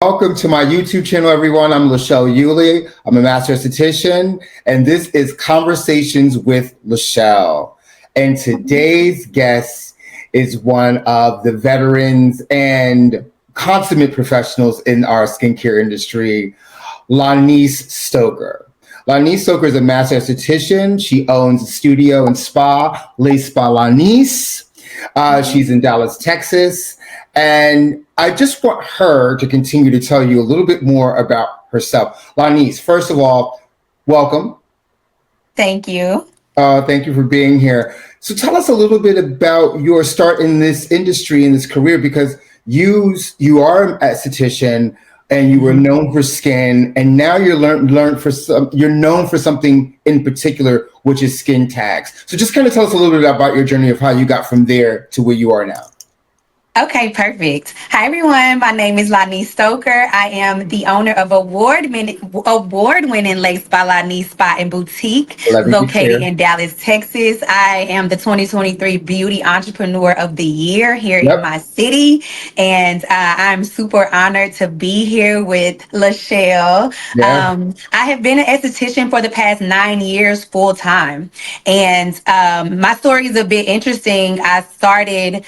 Welcome to my YouTube channel, everyone. I'm Lashelle Ullie. I'm a master esthetician, and this is Conversations with Lashelle. And today's guest is one of the veterans and consummate professionals in our skincare industry, Lonnie Stoker. Lonnie Stoker is a master esthetician. She owns a studio and spa, Lonice. She's in Dallas, Texas. And I just want her to continue to tell you a little bit more about herself. Lonice, first of all, welcome. Thank you. Thank you for being here. So tell us a little bit about your start in this industry, in this career, because you are an esthetician and you were known for skin, and now you're you're known for something in particular, which is skin tags. So just kind of tell us a little bit about your journey of how you got from there to where you are now. Okay, perfect. Hi, everyone. My name is Lonnie Stoker. I am the owner of award-winning Lace by Lonice Spa and Boutique, located in Dallas, Texas. I am the 2023 Beauty Entrepreneur of the Year here in my city, and I'm super honored to be here with Lashelle. I have been an esthetician for the past 9 years full time, and my story is a bit interesting. I started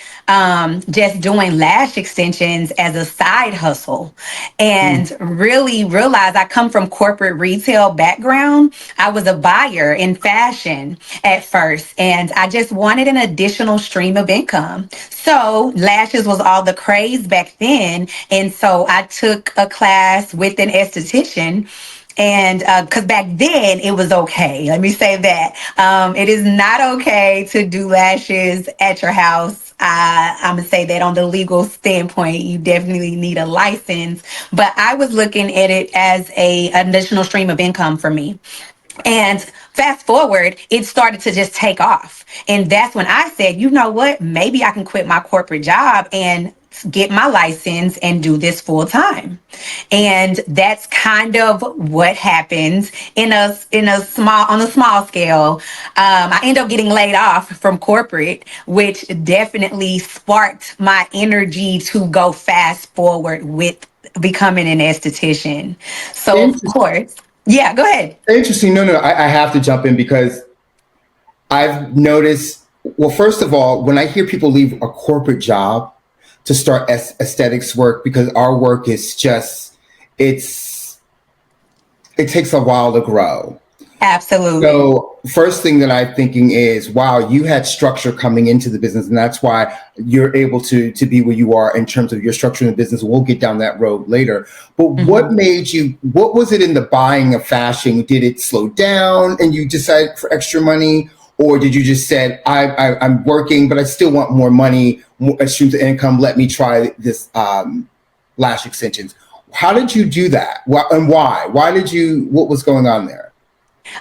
just doing lash extensions as a side hustle, and really realized I come from corporate retail background. I was a buyer in fashion at first, and I just wanted an additional stream of income. So lashes was all the craze back then, and so I took a class with an esthetician. And because back then it was okay. Let me say that. It is not okay to do lashes at your house. I'm going to say that on the legal standpoint, you definitely need a license. But I was looking at it as an additional stream of income for me. And fast forward, it started to just take off. And that's when I said, you know what? Maybe I can quit my corporate job and get my license and do this full time. And that's kind of what happens on a small scale. I end up getting laid off from corporate, which definitely sparked my energy to go fast forward with becoming an esthetician. So of course, yeah, go ahead. Interesting. No, I have to jump in because I've noticed, well, first of all, when I hear people leave a corporate job to start aesthetics work, because our work is just, it takes a while to grow. Absolutely. So first thing that I'm thinking is, wow, you had structure coming into the business, and that's why you're able to be where you are in terms of your structure in the business. We'll get down that road later. But what was it in the buying of fashion? Did it slow down and you decided for extra money? Or did you just said, I'm working, but I still want more money, more streams of income. Let me try this lash extensions. How did you do that? And why? What was going on there?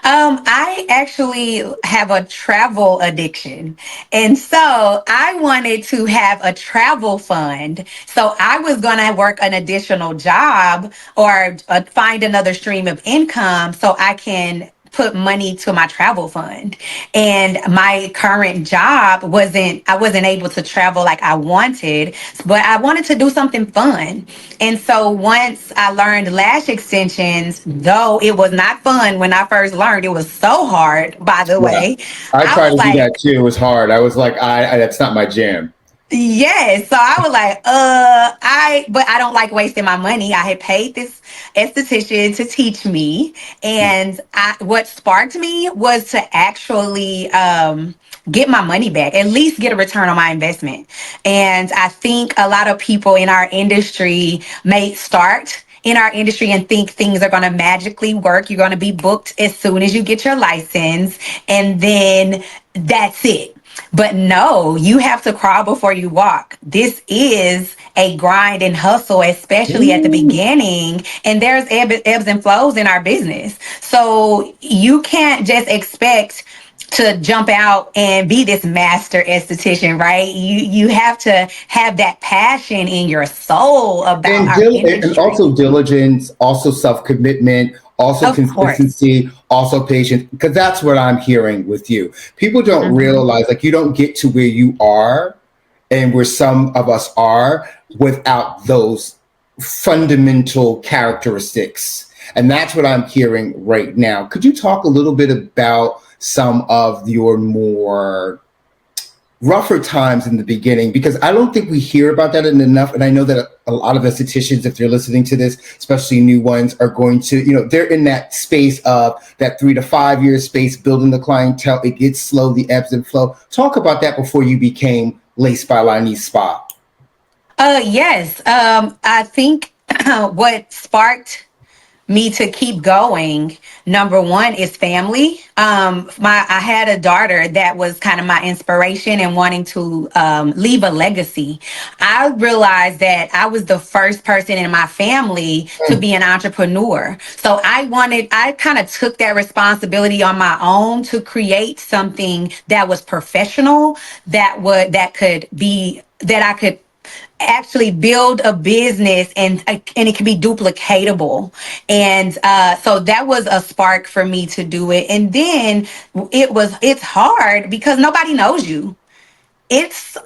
I actually have a travel addiction. And so I wanted to have a travel fund. So I was going to work an additional job or find another stream of income so I can put money to my travel fund. And my current job I wasn't able to travel like I wanted, but I wanted to do something fun. And so once I learned lash extensions, though it was not fun when I first learned, it was so hard, by the way. I tried to do that too. It was hard. I was like, that's not my jam. Yes. So I was like, but I don't like wasting my money. I had paid this esthetician to teach me. And what sparked me was to actually get my money back, at least get a return on my investment. And I think a lot of people in our industry may start in our industry and think things are going to magically work. You're going to be booked as soon as you get your license, and then that's it. But no, you have to crawl before you walk. This is a grind and hustle, especially at the beginning. And there's ebbs and flows in our business. So you can't just expect to jump out and be this master esthetician, right? You have to have that passion in your soul about our industry. And also diligence, also self-commitment, also consistency, also patience, because that's what I'm hearing with you. People don't realize, like, you don't get to where you are and where some of us are without those fundamental characteristics. And that's what I'm hearing right now. Could you talk a little bit about some of your more rougher times in the beginning? Because I don't think we hear about that enough. And I know that a lot of estheticians, if they're listening to this, especially new ones, are going to, they're in that space of that 3 to 5 year space, building the clientele. It gets slow, the ebbs and flow. Talk about that before you became Lace by Lonice Spa. Yes. I think what sparked me to keep going, number one, is family. I had a daughter that was kind of my inspiration and wanting to leave a legacy. I realized that I was the first person in my family to be an entrepreneur. So I kind of took that responsibility on my own to create something that was professional, that I could actually build a business and it can be duplicatable. And so that was a spark for me to do it. And then it's hard because nobody knows you. It's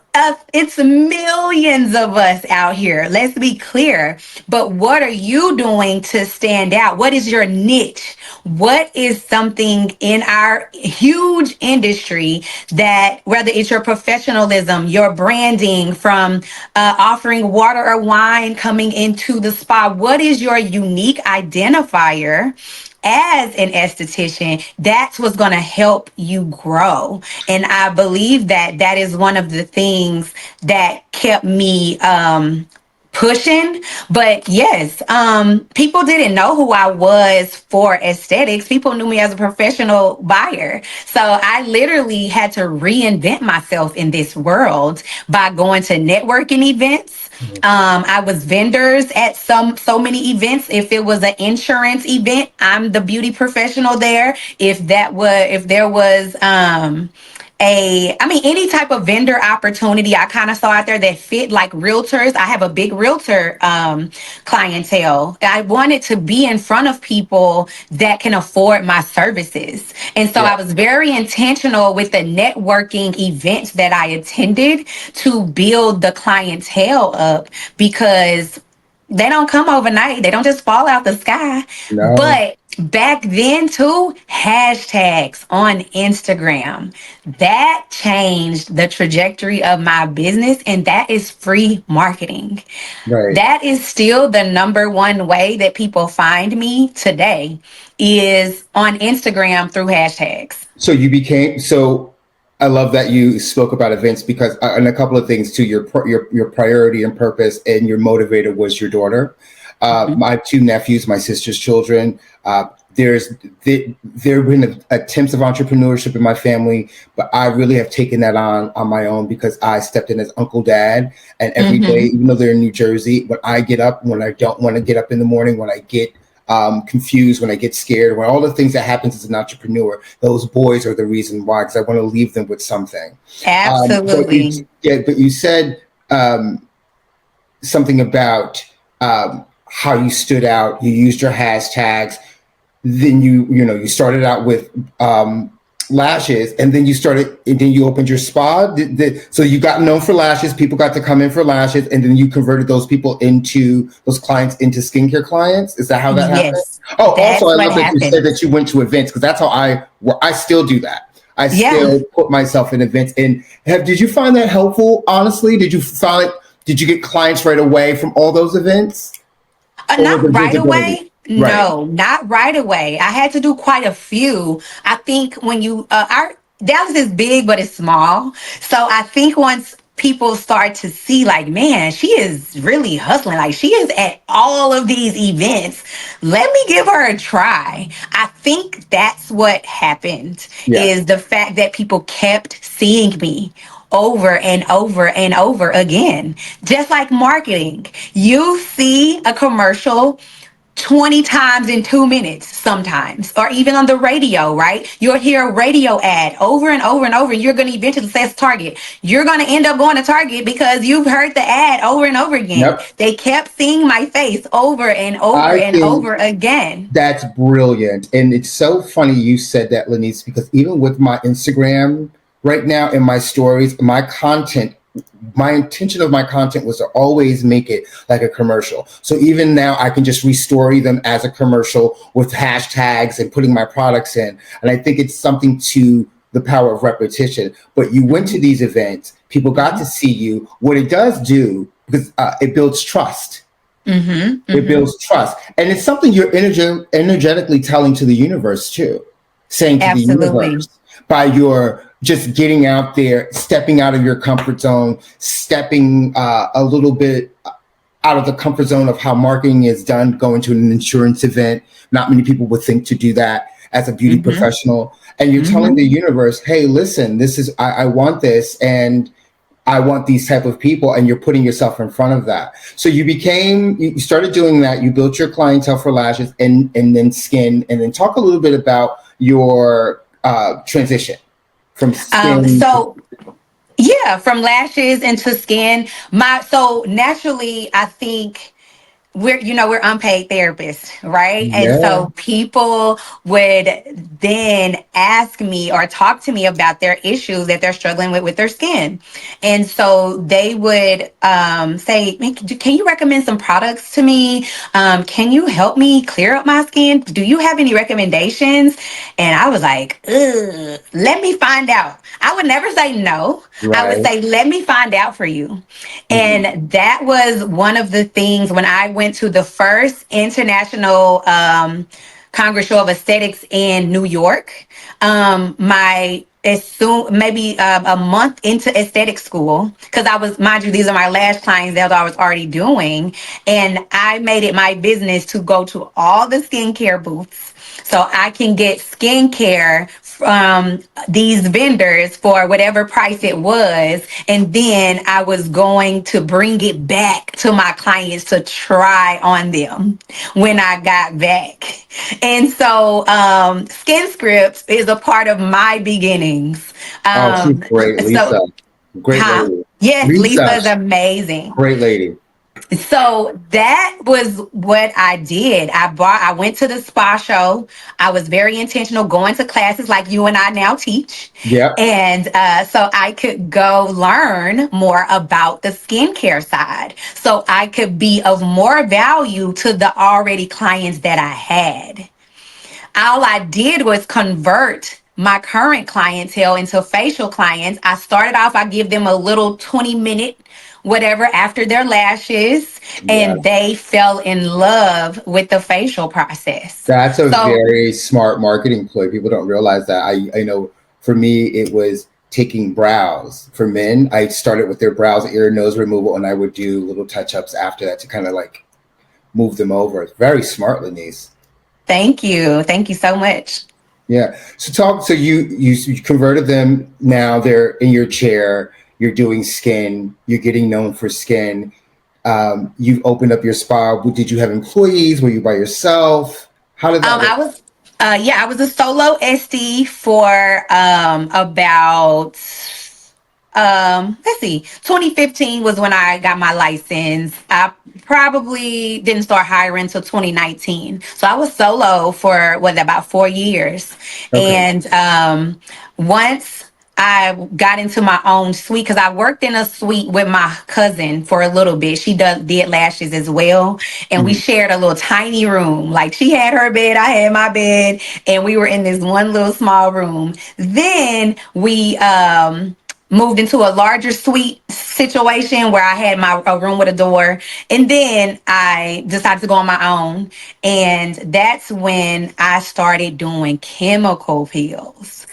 millions of us out here. Let's be clear. But what are you doing to stand out? What is your niche? What is something in our huge industry that, whether it's your professionalism, your branding, from offering water or wine coming into the spa, what is your unique identifier? As an esthetician, that's what's going to help you grow. And I believe that is one of the things that kept me pushing. But yes, people didn't know who I was for aesthetics. People knew me as a professional buyer. So I literally had to reinvent myself in this world by going to networking events. I was vendors at so many events. If it was an insurance event, I'm the beauty professional there. If there was any type of vendor opportunity I kind of saw out there that fit, like realtors. I have a big realtor clientele. I wanted to be in front of people that can afford my services. And so I was very intentional with the networking events that I attended to build the clientele up, because they don't come overnight. They don't just fall out the sky. No. But back then too, hashtags on Instagram, that changed the trajectory of my business. And that is free marketing. Right. That is still the number one way that people find me today, is on Instagram through hashtags. So I love that you spoke about events, because and a couple of things too, your priority and purpose and your motivator was your daughter. My 2 nephews, my sister's children. There have been attempts of entrepreneurship in my family, but I really have taken that on my own, because I stepped in as Uncle Dad. And every day, even though they're in New Jersey, when I get up, when I don't want to get up in the morning, when I get confused, when I get scared, when all the things that happens as an entrepreneur, those boys are the reason why, because I want to leave them with something. Absolutely. But you said something about how you stood out. You used your hashtags. Then you started out with lashes, and then you opened your spa. So you got known for lashes. People got to come in for lashes, and then you converted those clients into skincare clients. Is that how that happened? Oh, also, I love that you said that you went to events, because that's how I still do that. I still put myself in events. And did you find that helpful? Honestly, did you get clients right away from all those events? Not right away. Right. No, not right away. I had to do quite a few. I think when our Dallas is big, but it's small. So I think once people start to see, like, man, she is really hustling. Like, she is at all of these events. Let me give her a try. I think that's what happened, is the fact that people kept seeing me over and over and over again. Just like marketing. You see a commercial 20 times in 2 minutes sometimes, or even on the radio, right? You'll hear a radio ad over and over and over. You're going to eventually say it's Target. You're going to end up going to Target because you've heard the ad over and over again. Yep. They kept seeing my face over and over and over again. That's brilliant. And it's so funny you said that, Lonice, because even with my Instagram right now, in my stories, my content my intention of my content was to always make it like a commercial. So even now I can just restory them as a commercial with hashtags and putting my products in. And I think it's something to the power of repetition. But you went to these events, people got to see you. What it does do, because it builds trust. It builds trust. And it's something you're energetically telling to the universe too, saying to the universe by your just getting out there, stepping out of your comfort zone, stepping a little bit out of the comfort zone of how marketing is done, going to an insurance event. Not many people would think to do that as a beauty professional. And you're telling the universe, hey, listen, this is, I want this. And I want these type of people, and you're putting yourself in front of that. So you started doing that. You built your clientele for lashes and then skin, and then talk a little bit about your transition from skin. From lashes into skin. So naturally, I think we're unpaid therapists, right? Yeah. And so people would then ask me or talk to me about their issues that they're struggling with their skin. And so they would say, can you recommend some products to me? Can you help me clear up my skin? Do you have any recommendations? And I was like, let me find out. I would never say no. Right. I would say, let me find out for you. And that was one of the things when I went to the first International Congress Show of Aesthetics in New York. Maybe a month into aesthetic school, because I was, mind you, these are my lash clients that I was already doing. And I made it my business to go to all the skincare booths so I can get skincare from these vendors for whatever price it was. And then I was going to bring it back to my clients to try on them when I got back. And so Skin Scripts is a part of my beginnings. She's great, Lisa. Great lady. Yes, Lisa is amazing. Great lady. So that was what I did. I went to the spa show. I was very intentional going to classes like you and I now teach. Yeah. And so I could go learn more about the skincare side, so I could be of more value to the already clients that I had. All I did was convert my current clientele into facial clients. I started off, I give them a little 20-minute whatever after their lashes, and they fell in love with the facial process. That's a very smart marketing ploy. People don't realize that. I know for me, it was taking brows. For men, I started with their brows, ear, nose removal, and I would do little touch-ups after that to kind of like move them over. Very smart, Lonice. Thank you. Thank you so much. Yeah. So you converted them. Now they're in your chair. You're doing skin. You're getting known for skin. You've opened up your spa. Did you have employees? Were you by yourself? How did that work? I was a solo SD for about 2015 was when I got my license. I probably didn't start hiring until 2019. So I was solo for about 4 years. Okay. And once I got into my own suite, because I worked in a suite with my cousin for a little bit. She did lashes as well. And we shared a little tiny room. Like, she had her bed, I had my bed, and we were in this one little small room. Then we moved into a larger suite situation where I had a room with a door. And then I decided to go on my own. And that's when I started doing chemical peels.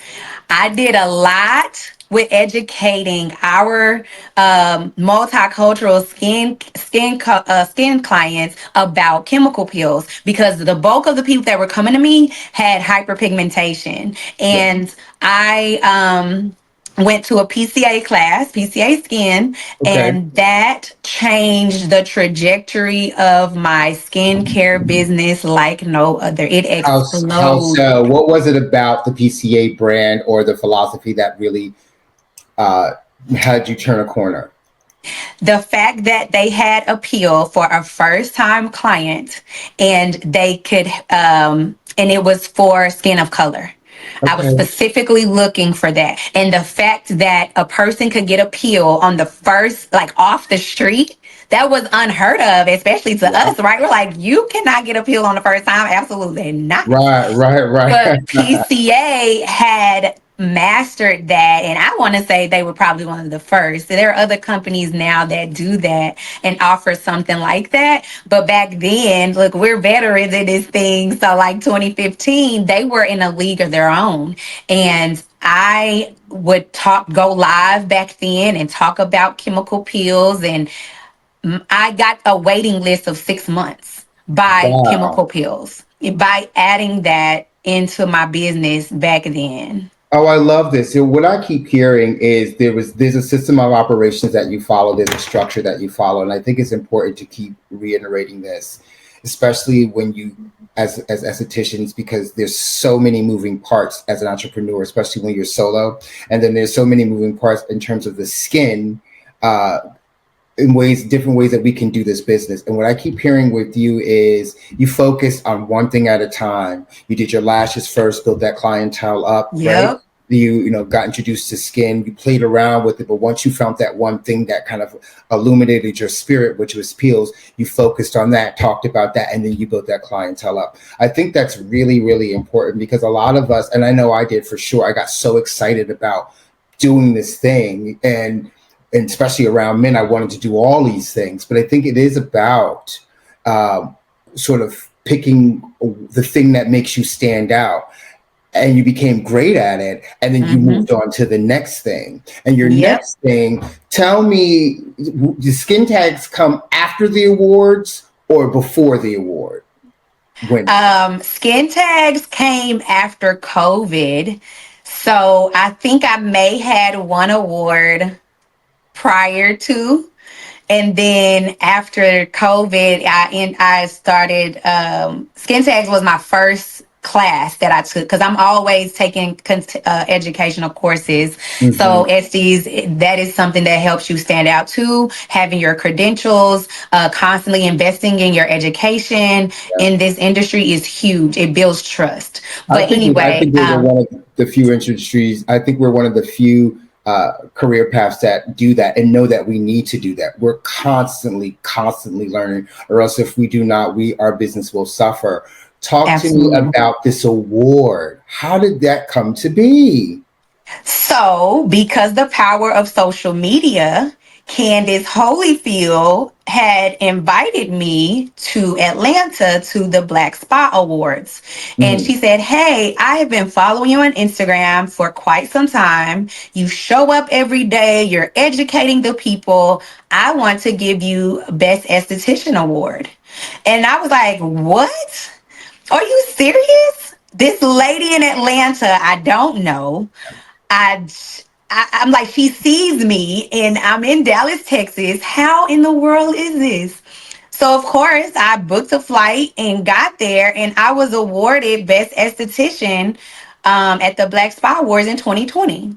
I did a lot with educating our multicultural skin clients about chemical peels, because the bulk of the people that were coming to me had hyperpigmentation. And I went to a PCA class, PCA skin, and that changed the trajectory of my skincare business like no other. It exploded. How so? What was it about the PCA brand or the philosophy that really had you turn a corner? The fact that they had a peel for a first-time client, and they could, and it was for skin of color. I was Okay. specifically looking for that. And the fact that a person could get a peel on the first, like off the street, that was unheard of, especially to Yeah. us, right? We're like, you cannot get a peel on the first time. Absolutely not. Right, right. But PCA had mastered that, and I want to say they were probably one of the first. There are other companies now that do that and offer something like that, but back then, look, we're veterans in this thing, so like 2015 they were in a league of their own, and I would go live back then and talk about chemical peels, and I got a waiting list of 6 months by Wow. chemical peels by adding that into my business back then. Oh, I love this. So what I keep hearing is there's a system of operations that you follow, there's a structure that you follow, and I think it's important to keep reiterating this, especially when you as estheticians, because there's so many moving parts as an entrepreneur, especially when you're solo, and then there's so many moving parts in terms of the skin. In different ways that we can do this business. And what I keep hearing with you is you focus on one thing at a time. You did your lashes first, built that clientele up, right? Yep. You got introduced to skin, you played around with it, but once you found that one thing that kind of illuminated your spirit, which was peels, you focused on that, talked about that, and then you built that clientele up. I think that's really, really important because a lot of us, and I know I did for sure, I got so excited about doing this thing, and especially around men, I wanted to do all these things. But I think it is about sort of picking the thing that makes you stand out. And you became great at it. And then you moved on to the next thing. And your next thing, tell me, do skin tags come after the awards or before the award? Skin tags came after COVID. So I think I may had one award prior to, and then after COVID I started skin tags was my first class that I took because I'm always taking educational courses. So SDs, that is something that helps you stand out too. Having your credentials, constantly investing in your education in this industry is huge. It builds trust. But I anyway, think we're one of the few industries. I think we're one of the few career paths that do that and know that we need to do that. We're constantly learning, or else if we do not, our business will suffer. Talk absolutely. to me about this award. How did that come to be? So, because the power of social media, Candace Holyfield had invited me to Atlanta to the Black Spot Awards. And she said, "Hey, I have been following you on Instagram for quite some time. You show up every day, you're educating the people. I want to give you Best Esthetician Award." And I was like, "What? Are you serious? This lady in Atlanta, I don't know. I, I'm like, she sees me and I'm in Dallas, Texas. How in the world is this?" So, of course, I booked a flight and got there, and I was awarded Best Esthetician at the Black Spot Awards in 2020.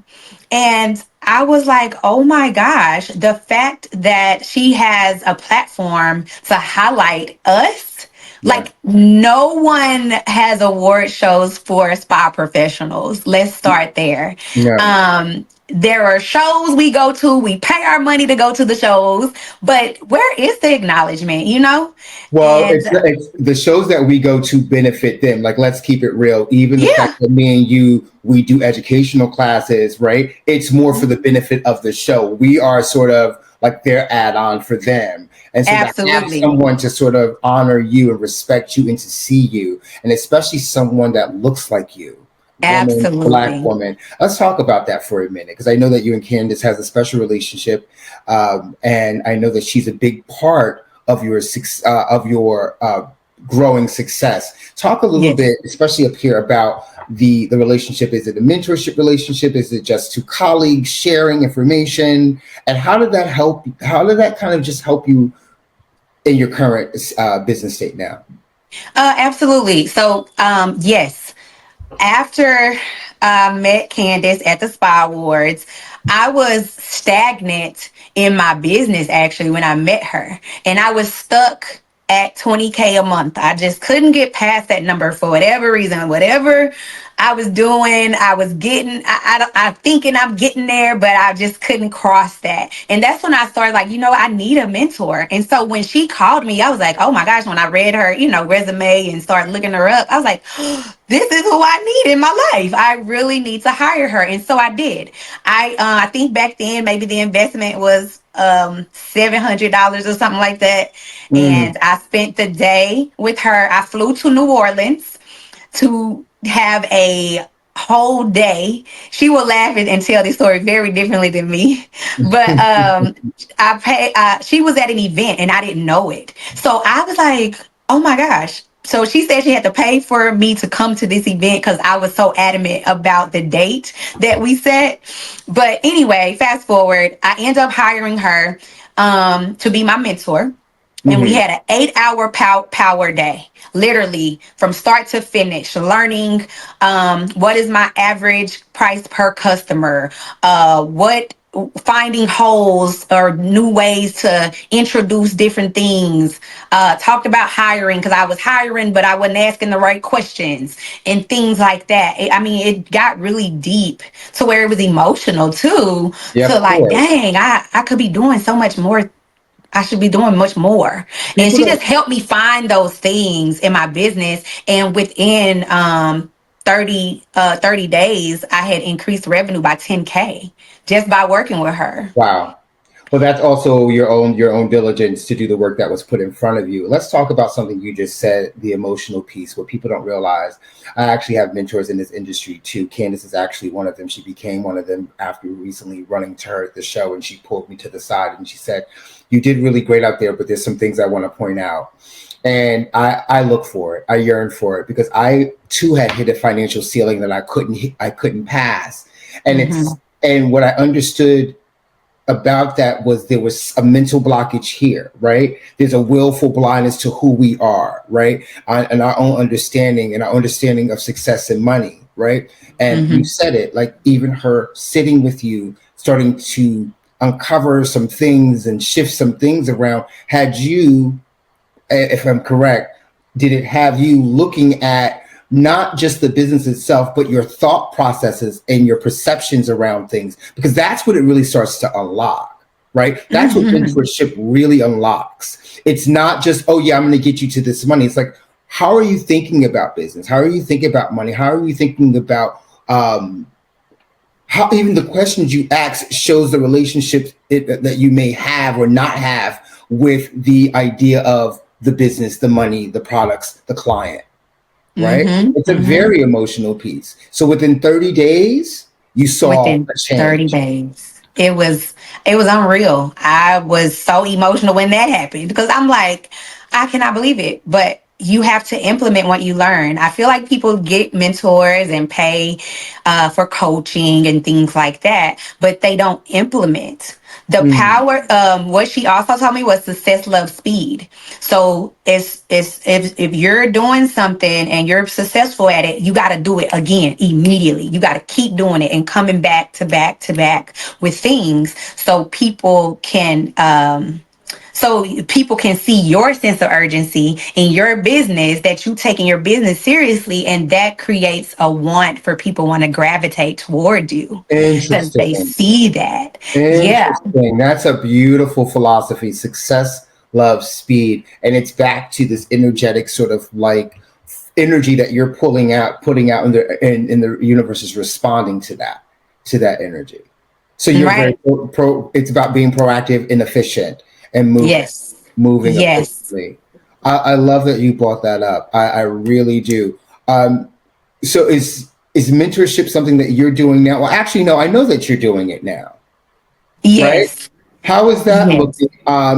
And I was like, oh my gosh, the fact that she has a platform to highlight us. Like, no one has award shows for spa professionals. Let's start there. Yeah. There are shows we go to, we pay our money to go to the shows, but where is the acknowledgement, you know? Well, And it's the shows that we go to benefit them. Like, let's keep it real. Even the yeah, fact that me and you, we do educational classes, right? It's more for the benefit of the show. We are sort of like their add-on for them. And so to have absolutely. someone to sort of honor you and respect you and to see you, and especially someone that looks like you, woman, Black Absolutely. woman. Let's talk about that for a minute, because I know that you and Candace has a special relationship, and I know that she's a big part of your growing success. Talk a little Yes. bit, especially up here, about the relationship. Is it a mentorship relationship? Is it just two colleagues sharing information? And how did that help? How did that kind of just help you in your current business state now? Absolutely. So, yes, after I met Candace at the Spa Awards, I was stagnant in my business actually when I met her. And I was stuck at 20K a month. I just couldn't get past that number for whatever reason. Whatever I was doing, I was getting, I'm thinking I'm getting there, but I just couldn't cross that. And that's when I started like, I need a mentor. And so when she called me, I was like, oh my gosh, when I read her, resume and started looking her up, I was like, this is who I need in my life. I really need to hire her. And so I did. I think back then maybe the investment was $700 or something like that. And I spent the day with her. I flew to New Orleans to have a whole day. She will laugh and tell this story very differently than me. But she was at an event and I didn't know it. So I was like, oh my gosh. So she said she had to pay for me to come to this event because I was so adamant about the date that we set. But anyway, fast forward, I end up hiring her to be my mentor. And we had an 8-hour power day, literally from start to finish, learning what is my average price per customer, finding holes or new ways to introduce different things. Talked about hiring because I was hiring, but I wasn't asking the right questions and things like that. It got really deep to where it was emotional too. Yeah, to like, dang, I could be doing so much more. I should be doing much more. And People she don't. just helped me find those things in my business. And within 30 days, I had increased revenue by 10K just by working with her. Wow. Well, that's also your own diligence to do the work that was put in front of you. Let's talk about something you just said, the emotional piece, what people don't realize. I actually have mentors in this industry too. Candace is actually one of them. She became one of them after recently running to her at the show, and she pulled me to the side and she said, "You did really great out there, but there's some things I want to point out." And I look for it. I yearn for it because I too had hit a financial ceiling that I couldn't pass. And and what I understood about that was there was a mental blockage here, right? There's a willful blindness to who we are, right? And our own understanding and our understanding of success and money, right? And you said it, like even her sitting with you, starting to uncover some things and shift some things around, had you, if I'm correct, did it have you looking at not just the business itself, but your thought processes and your perceptions around things? Because that's what it really starts to unlock, right? That's what mentorship really unlocks. It's not just, oh yeah, I'm going to get you to this money. It's like, how are you thinking about business? How are you thinking about money? How are you thinking about how even the questions you ask shows the relationships that you may have or not have with the idea of the business, the money, the products, the client. Right? It's a very emotional piece. So within 30 days, you saw Within a change. 30 days. It was unreal. I was so emotional when that happened because I'm like, I cannot believe it. But you have to implement what you learn. I feel like people get mentors and pay for coaching and things like that, but they don't implement. The power, what she also told me was success loves speed. So if you're doing something and you're successful at it, you got to do it again immediately. You got to keep doing it and coming back to back to back with things so people can see your sense of urgency in your business, that you taking your business seriously, and that creates a want for people want to gravitate toward you because they Interesting. see that. Yeah. Interesting. That's a beautiful philosophy. Success loves speed. And it's back to this energetic sort of like energy that you're putting out in the universe is responding to that energy. So you're Right. very it's about being proactive and efficient and Yes. moving Yes. efficiently. I love that you brought that up. I really do. So is mentorship something that you're doing now? Well, actually, no, I know that you're doing it now, right? Yes. How is that Yes. looking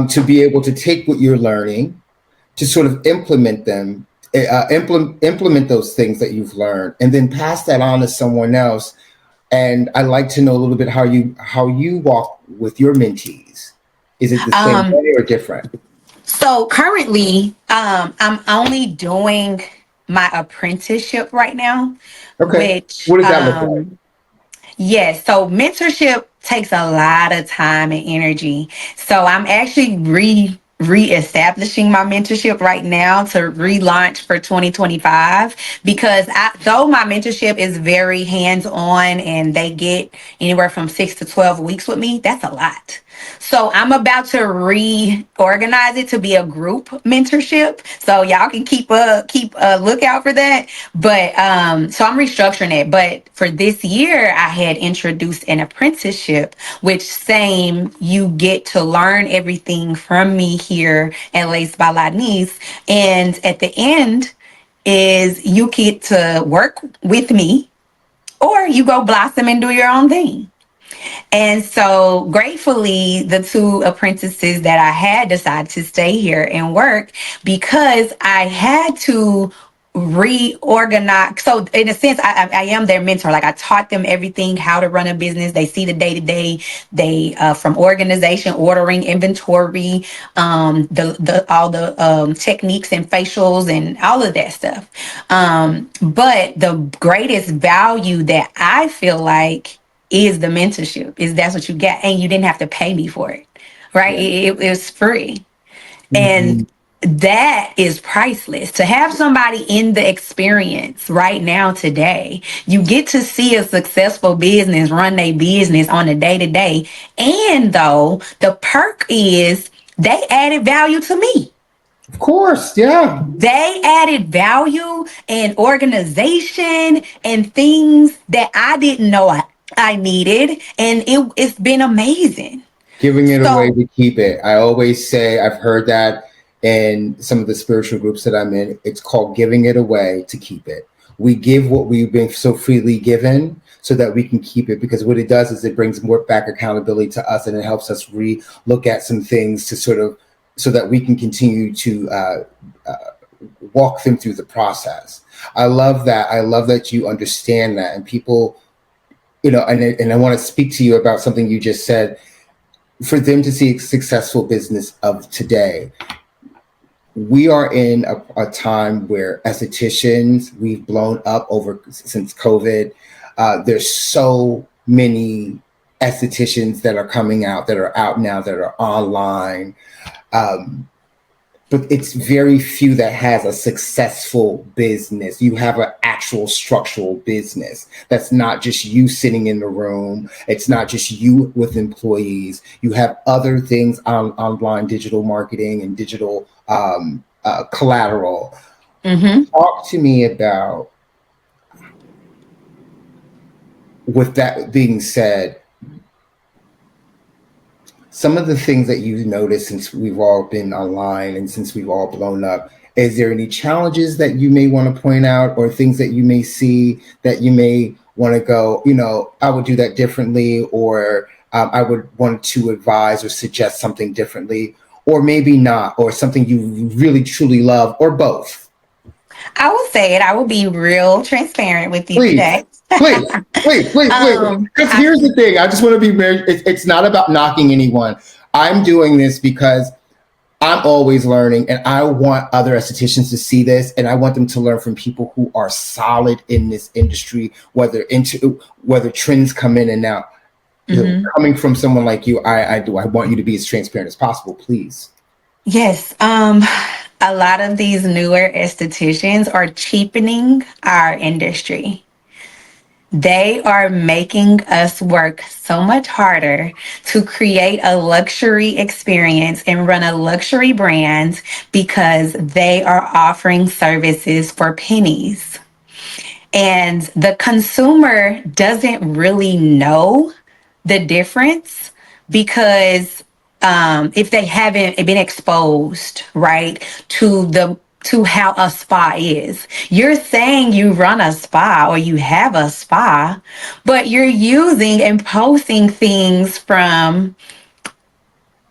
to be able to take what you're learning to sort of implement those things that you've learned and then pass that on to someone else? And I'd like to know a little bit how you walk with your mentees. Is it the same Um, way or different? so currently, I'm only doing my apprenticeship right now, Okay. which, What does that look like? yes. So mentorship takes a lot of time and energy. So I'm actually reestablishing my mentorship right now to relaunch for 2025, because though my mentorship is very hands-on and they get anywhere from 6 to 12 weeks with me, that's a lot. So I'm about to reorganize it to be a group mentorship. So y'all can keep a lookout for that. But so I'm restructuring it. But for this year, I had introduced an apprenticeship, which same you get to learn everything from me here at Lace by Lonice. And at the end is you get to work with me, or you go blossom and do your own thing. And so gratefully, the two apprentices that I had decided to stay here and work, because I had to reorganize. So in a sense, I am their mentor. Like, I taught them everything, how to run a business. They see the day to day, they from organization, ordering, inventory, the all the techniques and facials and all of that stuff. But the greatest value that I feel like is the mentorship, is that's what you get, and you didn't have to pay me for it, right? Yeah. It was free. Mm-hmm. And that is priceless. To have somebody in the experience right now today, you get to see a successful business run their business on a day to day. And though the perk is they added value to me. Of course, yeah. They added value and organization and things that I didn't know I needed. And it's been amazing. Giving it away So, to keep it. I always say, I've heard that in some of the spiritual groups that I'm in. It's called giving it away to keep it. We give what we've been so freely given so that we can keep it, because what it does is it brings more back accountability to us, and it helps us look at some things to sort of, so that we can continue to walk them through the process. I love that. I love that you understand that. And people, and I want to speak to you about something you just said. For them to see a successful business of today, we are in a time where estheticians, we've blown up over since COVID. There's so many estheticians that are coming out, that are out now, that are online. But it's very few that has a successful business. You have an actual structural business. That's not just you sitting in the room. It's not just you with employees. You have other things online, digital marketing and digital collateral. mm-hmm. Talk to me about, with that being said, some of the things that you've noticed since we've all been online and since we've all blown up. Is there any challenges that you may want to point out, or things that you may see that you may want to go, I would do that differently, or I would want to advise or suggest something differently, or maybe not, or something you really truly love, or both? I will say it. I will be real transparent with you Please. today. Please. Because here's the thing. I just want to be very, it's not about knocking anyone. I'm doing this because I'm always learning, and I want other estheticians to see this, and I want them to learn from people who are solid in this industry, whether trends come in and out. Mm-hmm. Coming from someone like you, I want you to be as transparent as possible, please. Yes. A lot of these newer estheticians are cheapening our industry. They are making us work so much harder to create a luxury experience and run a luxury brand, because they are offering services for pennies. And the consumer doesn't really know the difference, because if they haven't been exposed, right, to how a spa is. You're saying you run a spa or you have a spa, but you're using and posting things from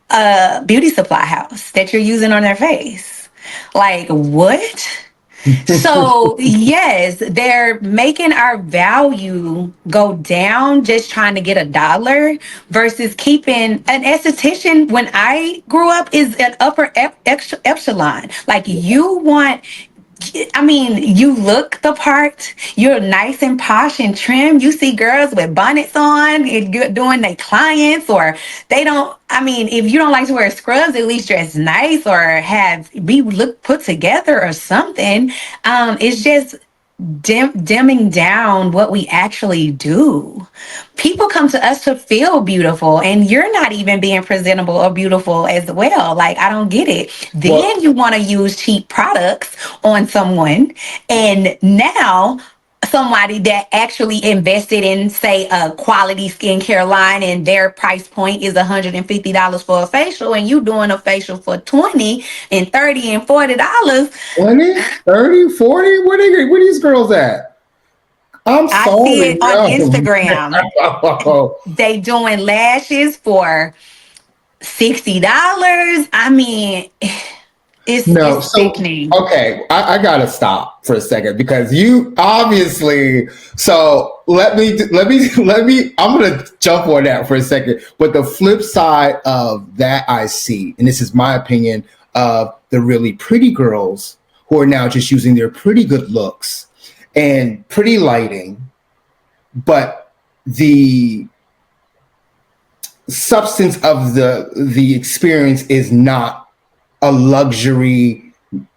a beauty supply house that you're using on their face. Like, what? So, yes, they're making our value go down just trying to get $1, versus keeping an esthetician. When I grew up, is an upper echelon. Like, you want I mean, you look the part. You're nice and posh and trim. You see girls with bonnets on and doing their clients, or they don't. I mean, if you don't like to wear scrubs, at least dress nice or be look put together or something. It's just dimming down what we actually do. People come to us to feel beautiful, and you're not even being presentable or beautiful as well. Like, I don't get it. Then you want to use cheap products on someone, and now somebody that actually invested in, say, a quality skincare line, and their price point is $150 for a facial, and you doing a facial for 20 and 30 and $40. 20, 30, 40? Where these girls at? I'm sorry. I see it on Instagram. They doing lashes for $60. I mean, it's sickening. Okay, I gotta stop for a second because you obviously. So let me. I'm gonna jump on that for a second. But the flip side of that, I see, and this is my opinion, of the really pretty girls who are now just using their pretty good looks and pretty lighting, but the substance of the experience is not a luxury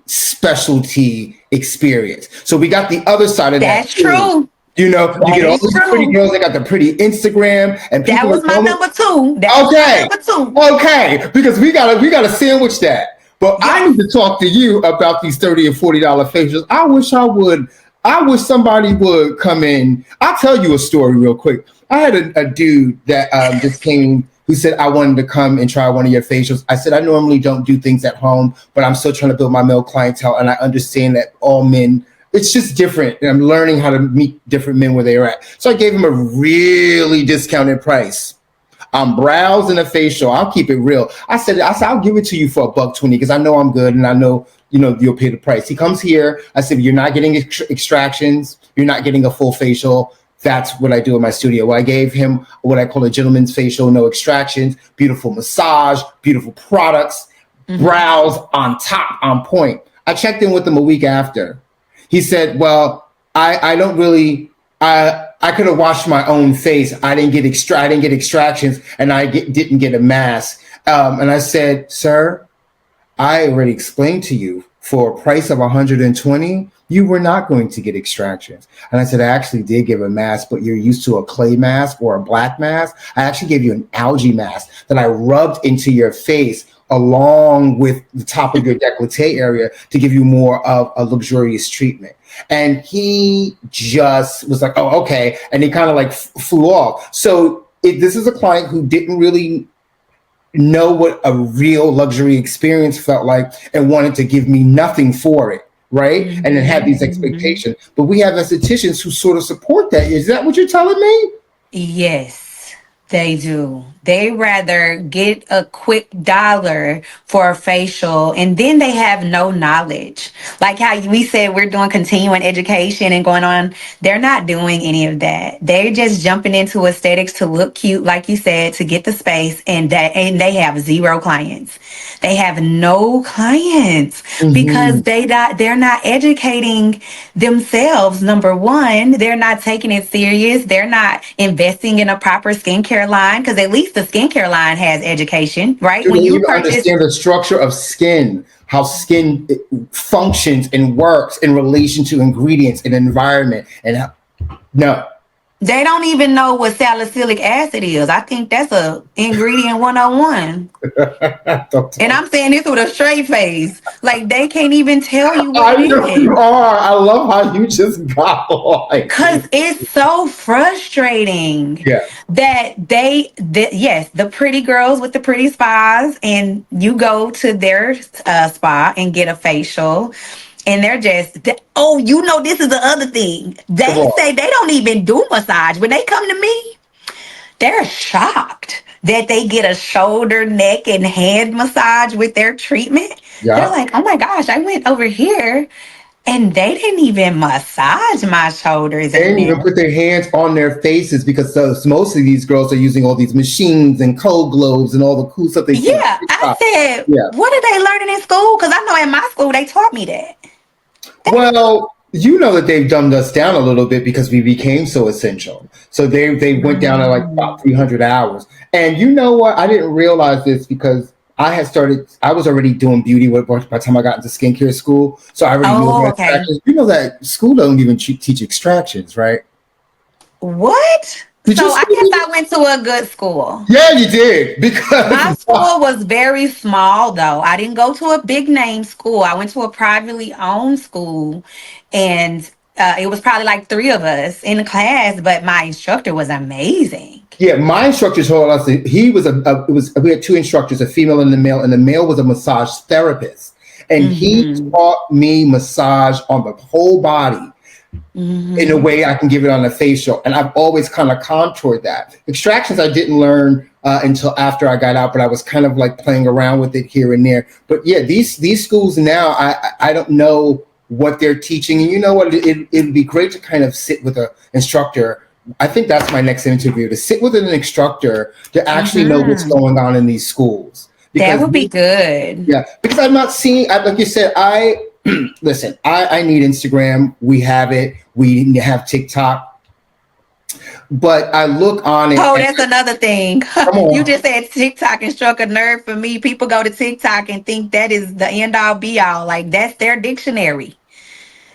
specialty experience. So we got the other side of that. That's true. You know, you get all these pretty girls that got the pretty Instagram, and that was my number two. Okay, because we gotta sandwich that. But yes. I need to talk to you about these $30 and $40 facials. I wish somebody would come in. I'll tell you a story real quick. I had a dude that just came who said, I wanted to come and try one of your facials. I said, I normally don't do things at home, but I'm still trying to build my male clientele. And I understand that all men, it's just different. And I'm learning how to meet different men where they're at. So I gave him a really discounted price. Brows and a facial. I'll keep it real. I said, I'll give it to you for $120 because I know I'm good and I know, you'll pay the price. He comes here. I said, you're not getting extractions. You're not getting a full facial. That's what I do in my studio. Well, I gave him what I call a gentleman's facial, no extractions, beautiful massage, beautiful products, brows on top, on point. I checked in with him a week after. He said, well, I don't really, I could have washed my own face. I didn't get extractions, and I didn't get a mask. And I said, sir, I already explained to you for a price of $120, you were not going to get extractions. And I said, I actually did give a mask, but you're used to a clay mask or a black mask. I actually gave you an algae mask that I rubbed into your face along with the top of your décolleté area to give you more of a luxurious treatment. And he just was like, oh, okay. And he kind of like flew off. So this is a client who didn't really know what a real luxury experience felt like and wanted to give me nothing for it. Right. And then have these expectations. But we have estheticians who sort of support that. Is that what you're telling me? Yes, they do. They rather get a quick dollar for a facial, and then they have no knowledge. Like how we said, we're doing continuing education and going on. They're not doing any of that. They're just jumping into aesthetics to look cute, like you said, to get the space, and they have zero clients. They have no clients because they're not educating themselves. Number one, they're not taking it serious. They're not investing in a proper skincare line, because at least the skincare line has education, right? When you understand the structure of skin, how skin functions and works in relation to ingredients and environment, and no. They don't even know what salicylic acid is. I think that's a ingredient 101. And I'm saying this with a straight face. Like, they can't even tell you what it is. You are. I love how you just got like. Because it's so frustrating that yes, the pretty girls with the pretty spas, and you go to their spa and get a facial. And they're just, this is the other thing. They say they don't even do massage. When they come to me, they're shocked that they get a shoulder, neck, and hand massage with their treatment. Yeah. They're like, oh my gosh, I went over here and they didn't even massage my shoulders. They didn't even put their hands on their faces, because most of these girls are using all these machines and cold globes and all the cool stuff they do. Yeah, I said, what are they learning in school? Because I know in my school they taught me that. Well, you know that they've dumbed us down a little bit because we became so essential. So they went down to like about 300 hours. And you know what? I didn't realize this because I was already doing beauty work by the time I got into skincare school. So I already knew Oh, about okay. extractions. You know that school don't even teach extractions, right? What? Did you So I see guess me? I went to a good school. Yeah, you did. My Because school was very small, though. I didn't go to a big name school. I went to a privately owned school, and it was probably like three of us in the class, but my instructor was amazing. yeah, my instructor told us that he was it was we had two instructors, a female and the male was a massage therapist. And he Mm-hmm. taught me massage on the whole body in a Mm-hmm. way I can give it on the facial. And I've always kind of contoured that. Extractions I didn't learn until after I got out, but I was kind of like playing around with it here and there. But yeah, these schools now, I don't know what they're teaching. And you know what? It'd be great to kind of sit with an instructor. I think that's my next interview, to sit with an instructor to actually know what's Mm-hmm. going on in these schools. That Because would be good. yeah, because I'm not seeing, like you said, listen, I need Instagram. We have it. We have TikTok. But I look on it Oh, and that's another thing. come You on. just said TikTok and struck a nerve for me. People go to TikTok and think that is the end all be all. Like that's their dictionary.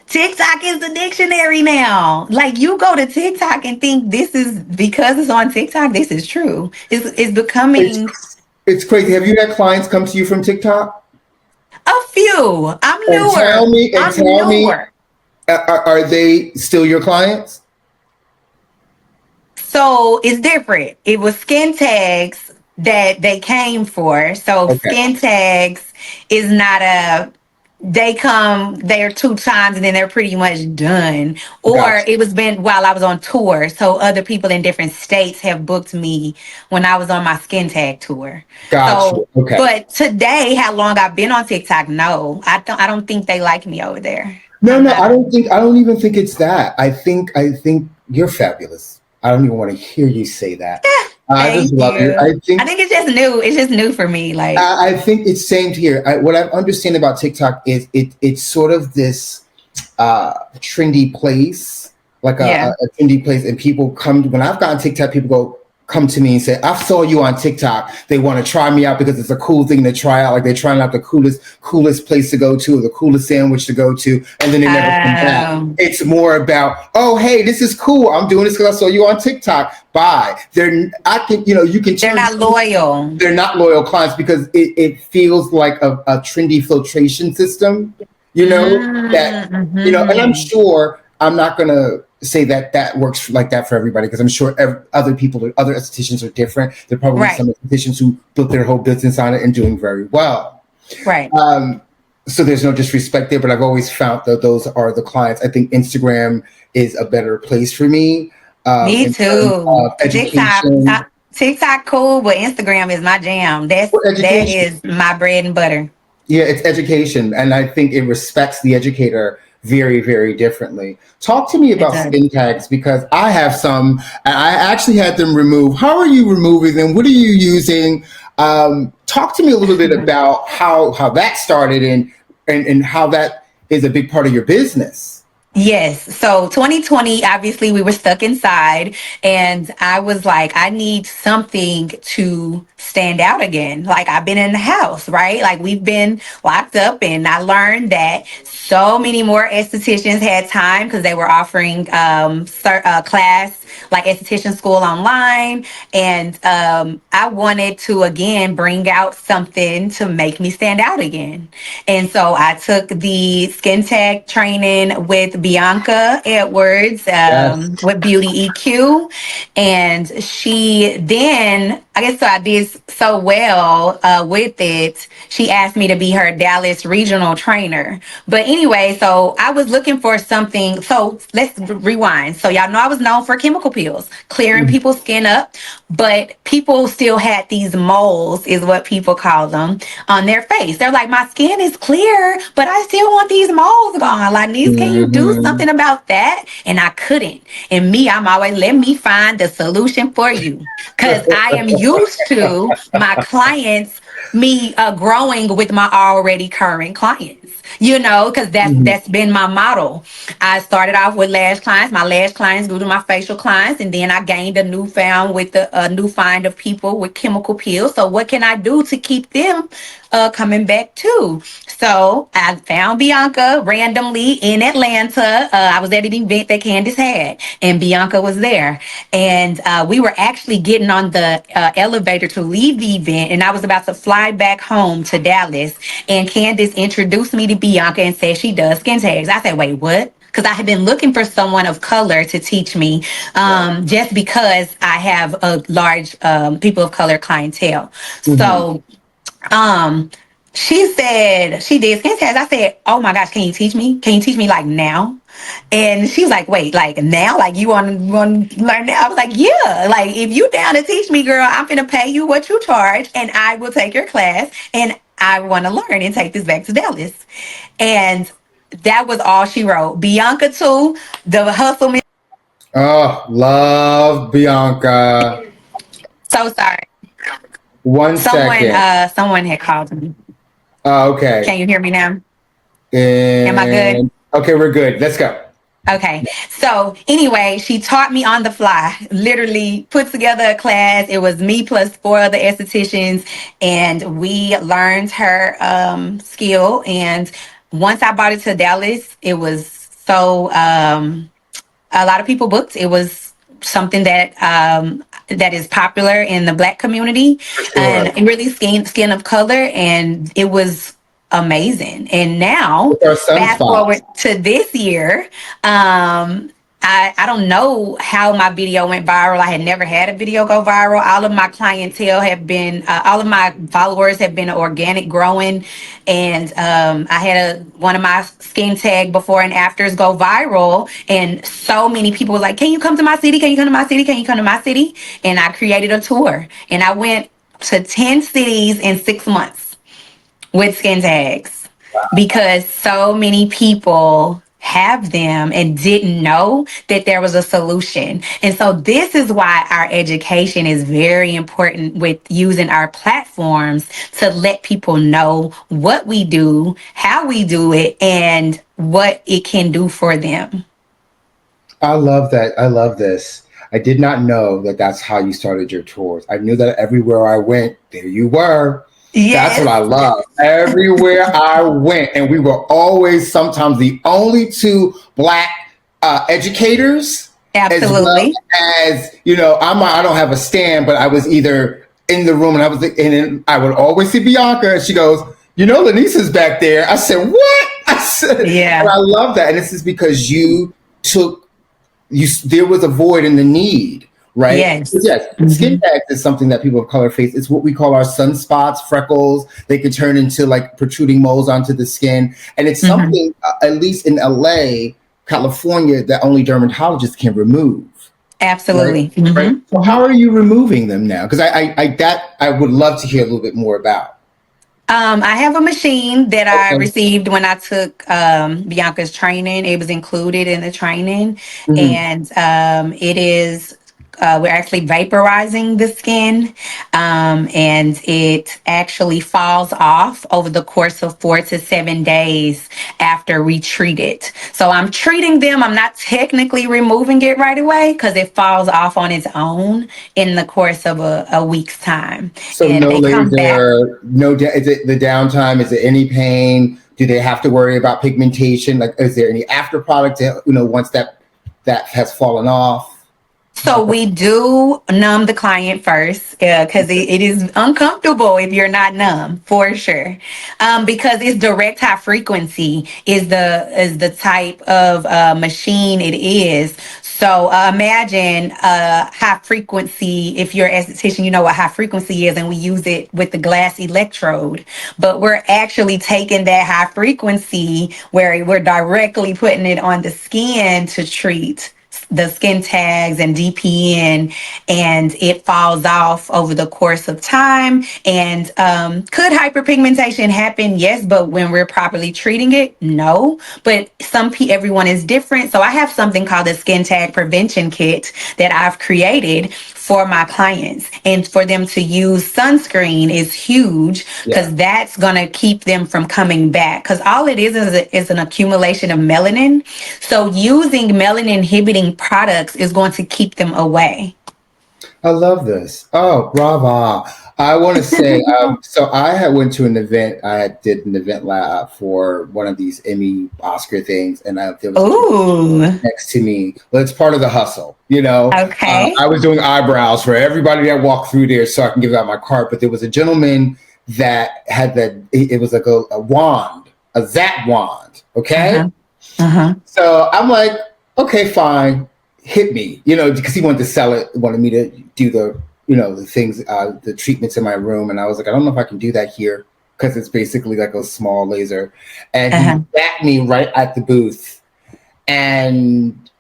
TikTok is the dictionary now. Like you go to TikTok and think this is because it's on TikTok. This is true. It's becoming It's crazy. Have you had clients come to you from TikTok? a few. I'm And newer. I'm tell me, newer. are they still your clients? So it's different. It was skin tags that they came for. So Okay, skin tags is not a they come there two times and then they're pretty much done. Or gotcha, it was been while I was on tour. So other people in different states have booked me when I was on my skin tag tour. gotcha. So Okay. but today, how long I've been on TikTok, no. I don't think they like me over there. No, I'm no, not I don't even think it's that. I think you're fabulous. I don't even want to hear you say that. I just thank love you. you. I think it's just new. It's just new for me. Like I think it's same here. What I understand about TikTok is it's sort of this trendy place, like yeah. a trendy place, and people come when I've gotten TikTok, people come to me and say, "I saw you on TikTok." They want to try me out because it's a cool thing to try out. Like they're trying out the coolest place to go to, or the coolest sandwich to go to, and then they never come back. Um, It's more about, oh, hey, this is cool. I'm doing this because I saw you on TikTok. Bye. I can, you can they're turn. not loyal. They're not loyal clients because it feels like a trendy filtration system, that, and I'm Mm-hmm. sure I'm not going to say that that works like that for everybody because I'm sure other estheticians are different. There are probably Right. some estheticians who built their whole business on it and doing very well. Right. So there's no disrespect there, but I've always found that those are the clients. I think Instagram is a better place for me Me in terms too. of education. TikTok cool, but Instagram is my jam. For That education. is my bread and butter. Yeah, it's education, and I think it respects the educator very, very differently. Talk to me It about does. skin tags because I have some, and I actually had them removed. How are you removing them? What are you using? Talk to me a little bit about how that started and how that is a big part of your business. Yes. So 2020, obviously, we were stuck inside, and I was like, I need something to stand out again. Like, I've been in the house, right? Like, we've been locked up, and I learned that so many more estheticians had time because they were offering class like esthetician school online. And I wanted to, again, bring out something to make me stand out again. And so I took the skin tech training with Bianca Edwards Yes. with Beauty EQ. And she then, I guess so I did so well with it. She asked me to be her Dallas regional trainer. But anyway, so I was looking for something. So let's rewind. So y'all know I was known for chemical peels, clearing Mm. people's skin up, but people still had these moles, is what people call them, on their face. They're like, my skin is clear, but I still want these moles gone. Like, niece, can you do Mhm. something about that? And I couldn't. And me, I'm always, let me find the solution for you. Because I am used to my clients me growing with my already current clients, because that's been my model. I started off with lash clients. My lash clients grew to my facial clients, and then I gained a newfound with a new find of people with chemical peels. So what can I do to keep them coming back too? So I found Bianca randomly in Atlanta. I was at an event that Candace had, and Bianca was there. And we were actually getting on the elevator to leave the event, and I was about to fly back home to Dallas. And Candace introduced me to Bianca and said she does skin tags. I said, wait, what? Because I had been looking for someone of color to teach me, just because I have a large people of color clientele. So she said she did skin tags. I said, oh my gosh, can you teach me? Can you teach me like now? And she was like, wait, like now? Like you want to learn now? I was like, yeah. Like if you down to teach me, girl, I'm gonna pay you what you charge and I will take your class and I want to learn and take this back to Dallas. And that was all she wrote. Bianca too, the hustle. Oh, love Bianca. So sorry. One second. Someone had called me. Okay. Can you hear me now? Am I good? Okay, we're good. Let's go. Okay. So anyway, she taught me on the fly, literally put together a class. It was me plus 4 other estheticians, and we learned her skill. And once I brought it to Dallas, it was so a lot of people booked. It was something that is popular in the Black community, Sure. and really skin of color, and it was amazing. And now, fast forward to this year, I don't know how my video went viral. I had never had a video go viral. All of my clientele have been, all of my followers have been organic growing. And I had one of my skin tag before and afters go viral. And so many people were like, can you come to my city? Can you come to my city? Can you come to my city? And I created a tour. And I went to 10 cities in 6 months with skin tags because so many people have them and didn't know that there was a solution. And so this is why our education is very important with using our platforms to let people know what we do, how we do it, and what it can do for them. I love that. I love this. I did not know that that's how you started your tours. I knew that everywhere I went, there you were. Yes. That's what I love. Everywhere I went, and we were always sometimes the only 2 Black educators. Absolutely. As well as, I don't have a stand, but I was either in the room and I would always see Bianca, and she goes, Lonice is back there. I said, what? I said, yeah. And I love that. And this is because there was a void in the need. Right? Yes. Skin tags is something that people of color face. It's what we call our sunspots, freckles. They can turn into like protruding moles onto the skin. And it's something, at least in LA, California, that only dermatologists can remove. Absolutely. Right? Right? So how are you removing them now? Because I would love to hear a little bit more about. I have a machine that I received when I took Bianca's training. It was included in the training. And it is we're actually vaporizing the skin, and it actually falls off over the course of 4 to 7 days after we treat it. So I'm treating them. I'm not technically removing it right away because it falls off on its own in the course of a week's time. So and no laser, is it the downtime? Is it any pain? Do they have to worry about pigmentation? Like, is there any after product, once that has fallen off? So we do numb the client first because it is uncomfortable if you're not numb, for sure. Because it's direct high frequency is the type of machine it is. So imagine high frequency. If you're an esthetician, you know what high frequency is, and we use it with the glass electrode. But we're actually taking that high frequency where we're directly putting it on the skin to treat the skin tags and DPN, and it falls off over the course of time. And could hyperpigmentation happen? Yes, but when we're properly treating it, no. But everyone is different. So I have something called the Skin Tag Prevention Kit that I've created for my clients, and for them to use sunscreen is huge, because that's going to keep them from coming back, because all it is an accumulation of melanin. So using melanin inhibiting products is going to keep them away. I love this. Oh, brava. I want to say, so I went to an event. Did an event lab for one of these Emmy Oscar things, and there was next to me. Well, it's part of the hustle, you know. Okay. I was doing eyebrows for everybody that walked through there, so I can give out my card. But there was a gentleman that had it was like a wand, a Zap wand. Okay. So I'm like, okay, fine. Hit me, you know, because he wanted to sell it, wanted me to do the, you know, the things, the treatments in my room. And I was like, I don't know if I can do that here, because it's basically like a small laser. And he backed me right at the booth. And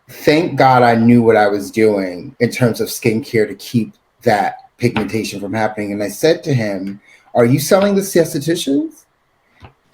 thank God I knew what I was doing in terms of skincare to keep that pigmentation from happening. And I said to him, are you selling this to estheticians?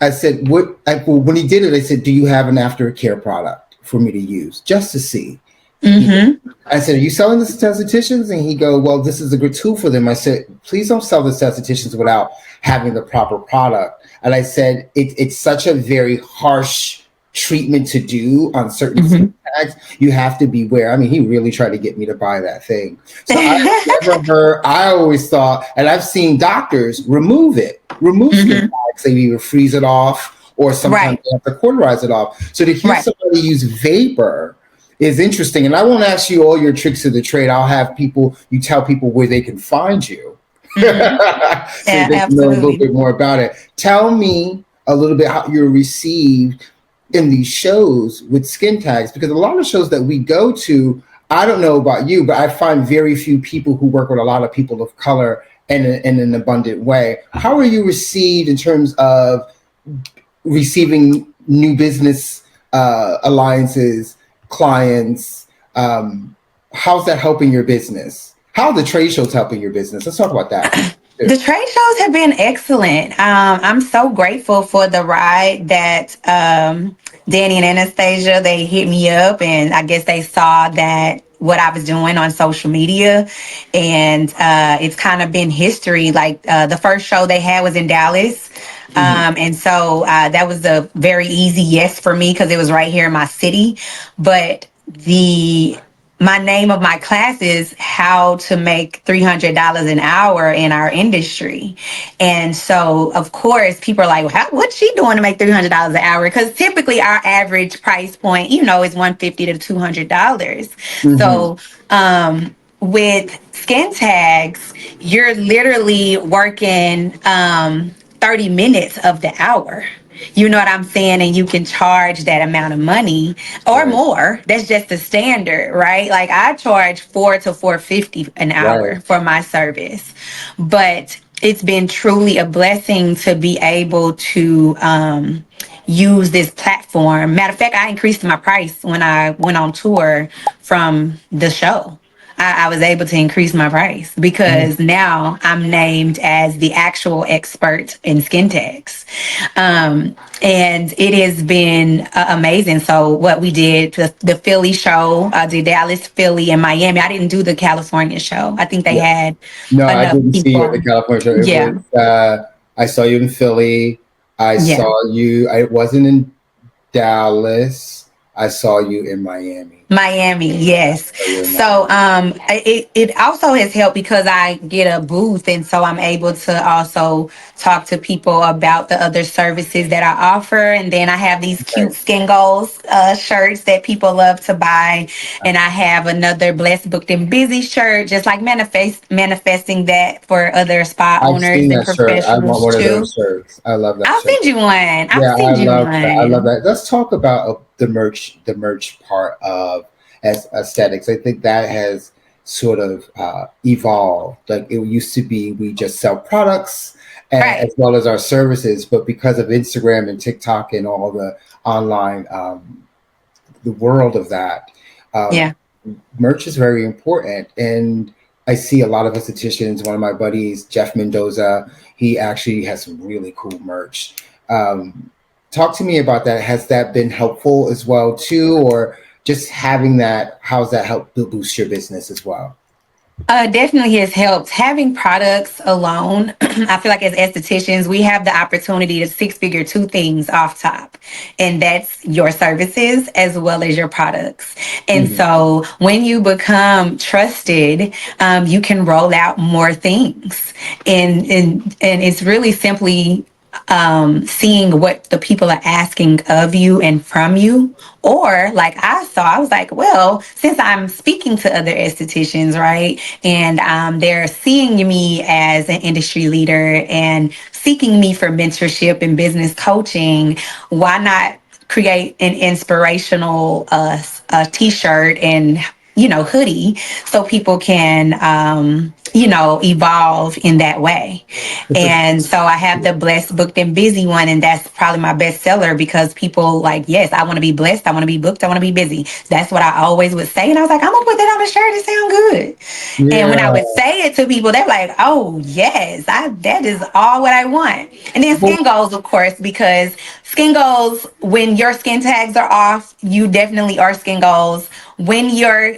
I said, well, when he did it, I said, do you have an aftercare product for me to use, just to see? I said, are you selling this to estheticians? And he go, well, this is a good tool for them. I said, please don't sell this to estheticians without having the proper product. And I said, it's such a very harsh treatment to do on certain skin tags. You have to beware. I mean, he really tried to get me to buy that thing. So I always thought, and I've seen doctors remove skin tags. They either freeze it off, or sometimes they have to cauterize it off. So to hear somebody use vapor is interesting. And I won't ask you all your tricks of the trade. I'll have you tell people where they can find you. So they can know a little bit more about it. Tell me a little bit how you're received in these shows with skin tags, because a lot of shows that we go to, I don't know about you, but I find very few people who work with a lot of people of color in an abundant way. How are you received in terms of receiving new business alliances, clients? How's that helping your business? How are the trade shows helping your business? Let's talk about that. The trade shows have been excellent. I'm so grateful for the ride that Danny and Anastasia, they hit me up, and I guess they saw that what I was doing on social media, and it's kind of been history. Like the first show they had was in Dallas. And so that was a very easy yes for me, because it was right here in my city. But my name of my class is how to make $300 an hour in our industry. And so, of course, people are like, well, what's she doing to make $300 an hour? Because typically our average price point, you know, is $150 to $200. So with skin tags, you're literally working 30 minutes of the hour. You know what I'm saying? And you can charge that amount of money or more. That's just the standard, right? Like I charge $400 to $450 an hour for my service. But it's been truly a blessing to be able to use this platform. Matter of fact, I increased my price when I went on tour from the show. I was able to increase my price because now I'm named as the actual expert in skin tags. And it has been amazing. So what we did, the Philly show, the Dallas, Philly, and Miami. I didn't do the California show. I think they had I didn't see you at the California show. It was, I saw you in Philly. I saw you. I wasn't in Dallas. I saw you in Miami. Miami, yes. So it also has helped because I get a booth, and so I'm able to also talk to people about the other services that I offer. And then I have these cute Skin Goals shirts that people love to buy, and I have another Blessed, Booked, and Busy shirt, just like manifesting that for other spa owners and professionals. I want one of those shirts. I love that. I'll send you one. I love that. Let's talk about the merch part of aesthetics. I think that has sort of evolved. Like it used to be, we just sell products as well as our services, but because of Instagram and TikTok and all the online, the world of that, Yeah. Merch is very important. And I see a lot of estheticians. One of my buddies, Jeff Mendoza, he actually has some really cool merch. Talk to me about that. Has that been helpful as well too, or just having that? How's that helped boost your business as well? Definitely has helped. Having products alone, I feel like as estheticians, we have the opportunity to six figure two things off top, and that's your services as well as your products. And so when you become trusted, you can roll out more things. And it's really simply seeing what the people are asking of you and from you. Or like I was like, well, since I'm speaking to other estheticians, right, and they're seeing me as an industry leader and seeking me for mentorship and business coaching, why not create an inspirational t-shirt and hoodie so people can evolve in that way. And so I have the blessed, booked, and busy one, and that's probably my best seller because people like, yes, I want to be blessed, I want to be booked, I want to be busy. That's what I always would say. And I was like, I'm gonna put that on a shirt, it sound good. And when I would say it to people, they're like, oh yes, that is all what I want. And then skin goals, of course, because skin goals, when your skin tags are off, you definitely are skin goals. When your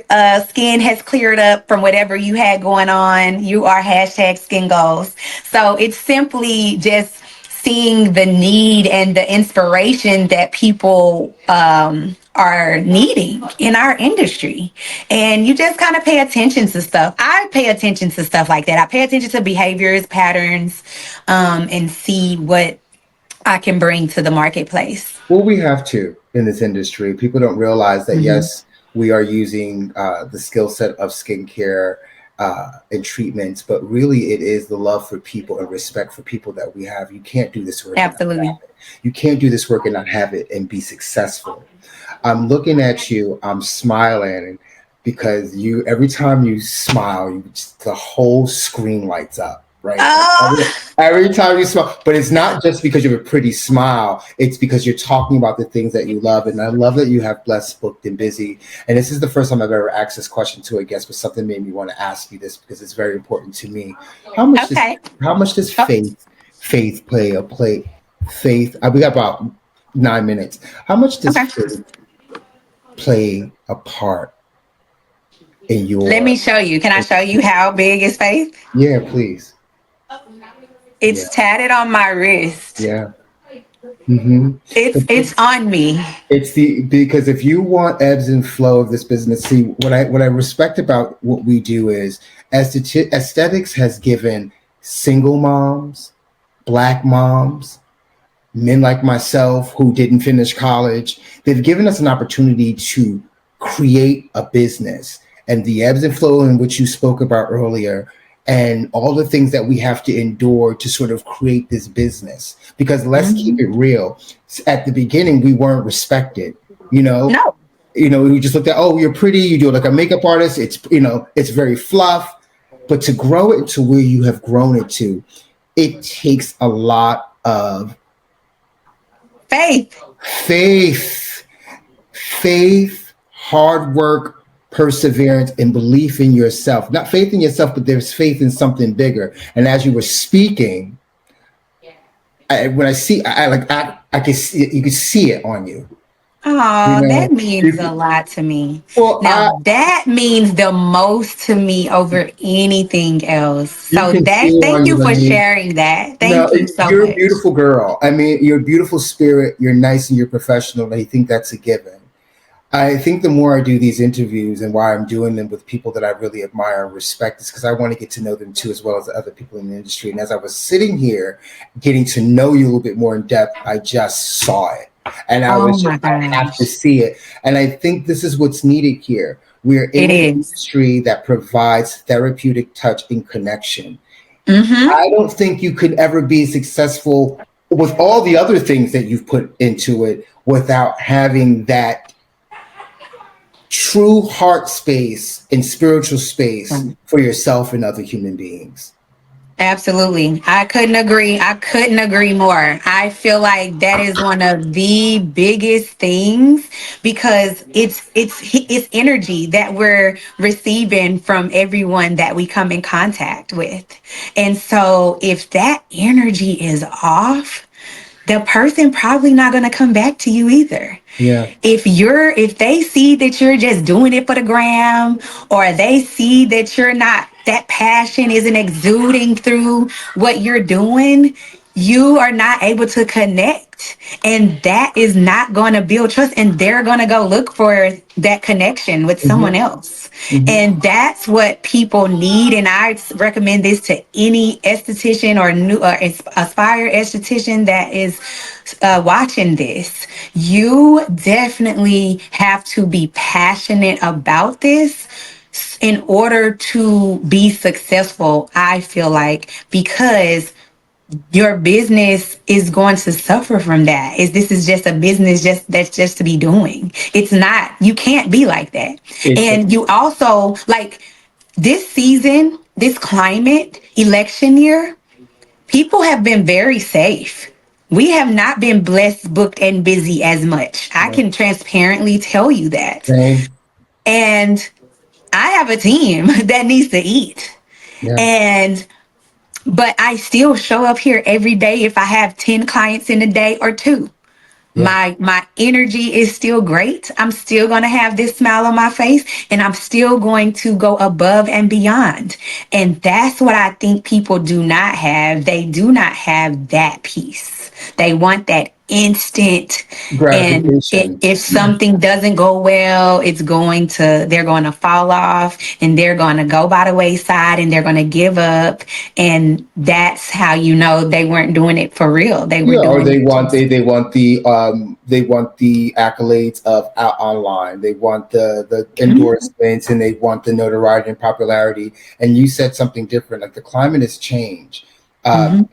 skin has cleared up from whatever you had going on, you are hashtag skin goals. So it's simply just seeing the need and the inspiration that people are needing in our industry. And you just kind of pay attention to stuff. I pay attention to stuff like that. I pay attention to behaviors, patterns, and see what I can bring to the marketplace. Well, we have to in this industry. People don't realize that, yes, we are using the skill set of skincare and treatments, but really it is the love for people and respect for people that we have. You can't do this work. Absolutely. You can't do this work and not have it and be successful. I'm looking at you, I'm smiling because every time you smile, the whole screen lights up. Right. Oh. Every time you smile, but it's not just because you have a pretty smile. It's because you're talking about the things that you love. And I love that you have blessed, booked, and busy. And this is the first time I've ever asked this question to a guest, but something made me want to ask you this because it's very important to me. How much does faith play a play? Faith. We got about 9 minutes. How much does faith play a part in your? Let me show you. Can I show you how big is faith? Yeah, please. It's tatted on my wrist. Yeah. It's on me. Because if you want ebbs and flow of this business, see what I respect about what we do is aesthetics has given single moms, Black moms, men like myself who didn't finish college, they've given us an opportunity to create a business. And the ebbs and flow in which you spoke about earlier, and all the things that we have to endure to sort of create this business. Because let's keep it real. At the beginning, we weren't respected, No. We just looked at, oh, you're pretty, you do like a makeup artist, it's very fluff. But to grow it to where you have grown it to, it takes a lot of faith, hard work, perseverance, and belief in yourself. Not faith in yourself, but there's faith in something bigger. And as you were speaking, when I see, I can see, you can see it on you. Oh, that means a lot to me. Well, now that means the most to me over anything else. So thank you for sharing that. Thank you so much. You're a beautiful girl. I mean, you're a beautiful spirit. You're nice and you're professional. And I think that's a given. I think the more I do these interviews and why I'm doing them with people that I really admire and respect is because I want to get to know them too, as well as other people in the industry. And as I was sitting here getting to know you a little bit more in depth, I just saw it. And I have to see it. And I think this is what's needed here. We're in an industry that provides therapeutic touch and connection. I don't think you could ever be successful with all the other things that you've put into it without having that true heart space and spiritual space for yourself and other human beings. Absolutely. I couldn't agree. I couldn't agree more. I feel like that is one of the biggest things because it's energy that we're receiving from everyone that we come in contact with. And so if that energy is off, the person probably not going to come back to you either. Yeah. If they see that you're just doing it for the gram, or they see that you're not, that passion isn't exuding through what you're doing, you are not able to connect, and that is not going to build trust, and they're going to go look for that connection with someone else. And that's what people need. And I recommend this to any esthetician or new aspire esthetician that is watching this. You definitely have to be passionate about this in order to be successful, I feel like, because your business is going to suffer from that. Is this is just a business just to be doing. It's not, you can't be like that. And you also, like, this season, this climate, election year, people have been very safe. We have not been blessed, booked, and busy as much. I can transparently tell you that. Same. And I have a team that needs to eat. Yeah. But I still show up here every day if I have 10 clients in a day or two. Yeah. My energy is still great. I'm still going to have this smile on my face, and I'm still going to go above and beyond. And that's what I think people do not have. They do not have that peace. They want that instant gratification. And if something doesn't go well, they're going to fall off, and they're going to go by the wayside, and they're going to give up. And that's how you know they weren't doing it for real. They were doing or they want the accolades of out online. They want the endorsements, and they want the notoriety and popularity. And you said something different, like the climate has changed. And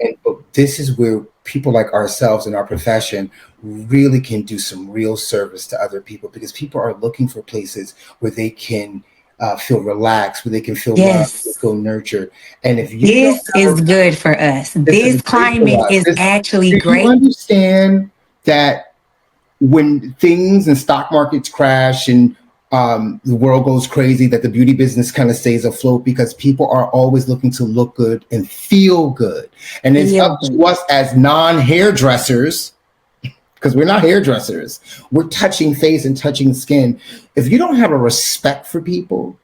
this is where people like ourselves in our profession really can do some real service to other people, because people are looking for places where they can feel relaxed, where they can feel loved, feel nurtured. And if you this is good for us, this climate is actually great. You understand that when things and stock markets crash and the world goes crazy, that the beauty business kind of stays afloat because people are always looking to look good and feel good. And it's up to us as non-hairdressers, because we're not hairdressers. We're touching face and touching skin. If you don't have a respect for people,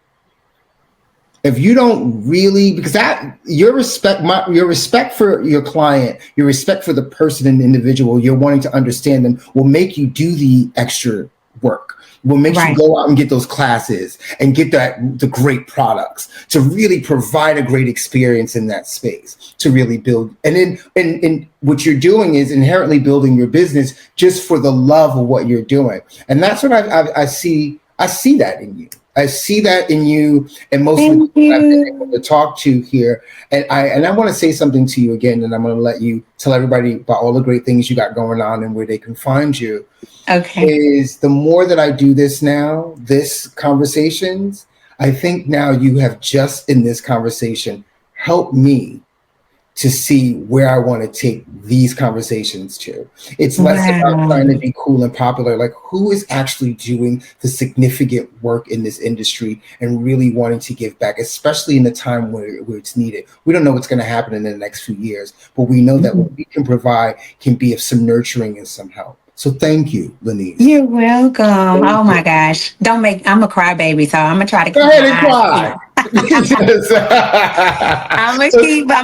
if you don't really, because that your respect for your client, your respect for the person and the individual, you're wanting to understand them, will make you do the extra work. Will make you go out and get those classes and get the great products to really provide a great experience in that space, to really build. And then what you're doing is inherently building your business just for the love of what you're doing. And that's what I see. I see that in you. I see that in you, and most of the people I've been able to talk to here. And I want to say something to you again, and I'm going to let you tell everybody about all the great things you got going on and where they can find you. Okay. Is the more that I do this now, this conversations, I think now you have just in this conversation helped me to see where I want to take these conversations to. It's less about trying to be cool and popular, like who is actually doing the significant work in this industry and really wanting to give back, especially in the time where it's needed. We don't know what's going to happen in the next few years, but we know that what we can provide can be of some nurturing and some help. So thank you, Lonice. You're welcome. Oh my gosh. I'm a crybaby, so I'm gonna try to keep Go ahead and cry. I'm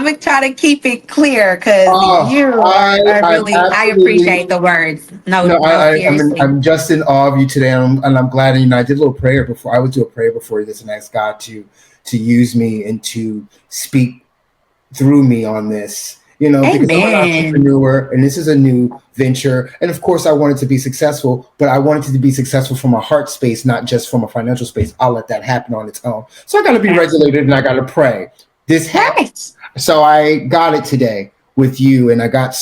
gonna try to keep it clear, because I appreciate the words. I'm just in awe of you today, and I'm glad. And I did a little prayer before. I would do a prayer before this, and ask God to use me and to speak through me on this. Because I'm an entrepreneur and this is a new venture. And of course I wanted to be successful, but I wanted to be successful from a heart space, not just from a financial space. I'll let that happen on its own. So I got to be regulated and I got to pray. This happens. So I got it today with you, and I got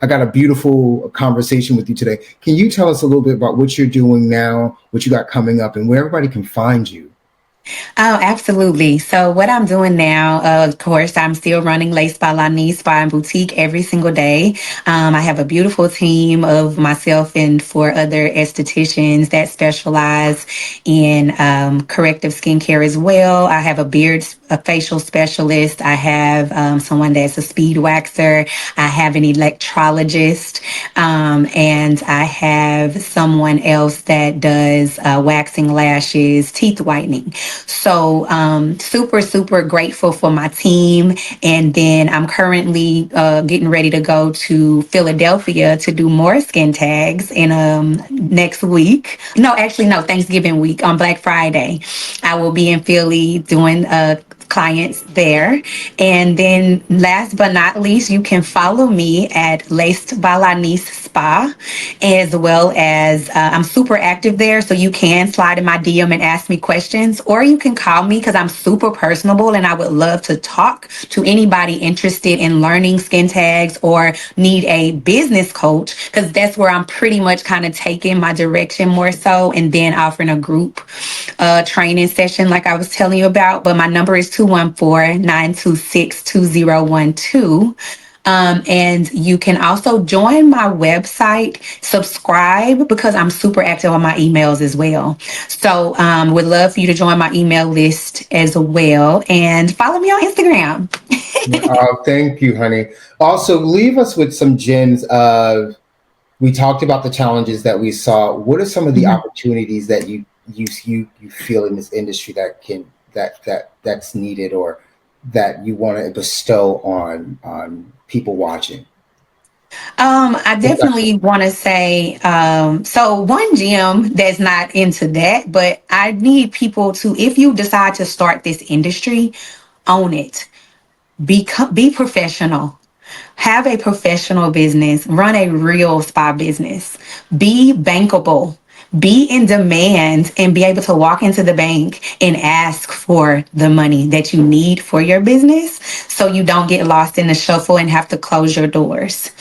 a beautiful conversation with you today. Can you tell us a little bit about what you're doing now, what you got coming up, and where everybody can find you? Oh, absolutely. So what I'm doing now, of course, I'm still running Lace by Lonice Spa and Boutique every single day. I have a beautiful team of myself and four other estheticians that specialize in corrective skincare as well. I have a facial specialist. I have someone that's a speed waxer. I have an electrologist, and I have someone else that does waxing lashes, teeth whitening. So, super, super grateful for my team. And then I'm currently getting ready to go to Philadelphia to do more skin tags in next week. No, actually, no, Thanksgiving week on Black Friday. I will be in Philly doing clients there. And then last but not least, you can follow me at Laced by Lonice Spa, as well as I'm super active there. So you can slide in my DM and ask me questions, or you can call me because I'm super personable and I would love to talk to anybody interested in learning skin tags or need a business coach, because that's where I'm pretty much kind of taking my direction more so, and then offering a group training session like I was telling you about. But my number is 214-926-2012. And you can also join my website, subscribe, because I'm super active on my emails as well. So would love for you to join my email list as well, and follow me on Instagram. Oh, thank you, honey. Also, leave us with some gems of. We talked about the challenges that we saw. What are some of the opportunities that you feel in this industry that's needed, or that you want to bestow on people watching? I definitely want to say, so one gym that's not into that, but I need people to, if you decide to start this industry, own it. Be professional. Have a professional business. Run a real spa business. Be bankable. Be in demand and be able to walk into the bank and ask for the money that you need for your business, so you don't get lost in the shuffle and have to close your doors.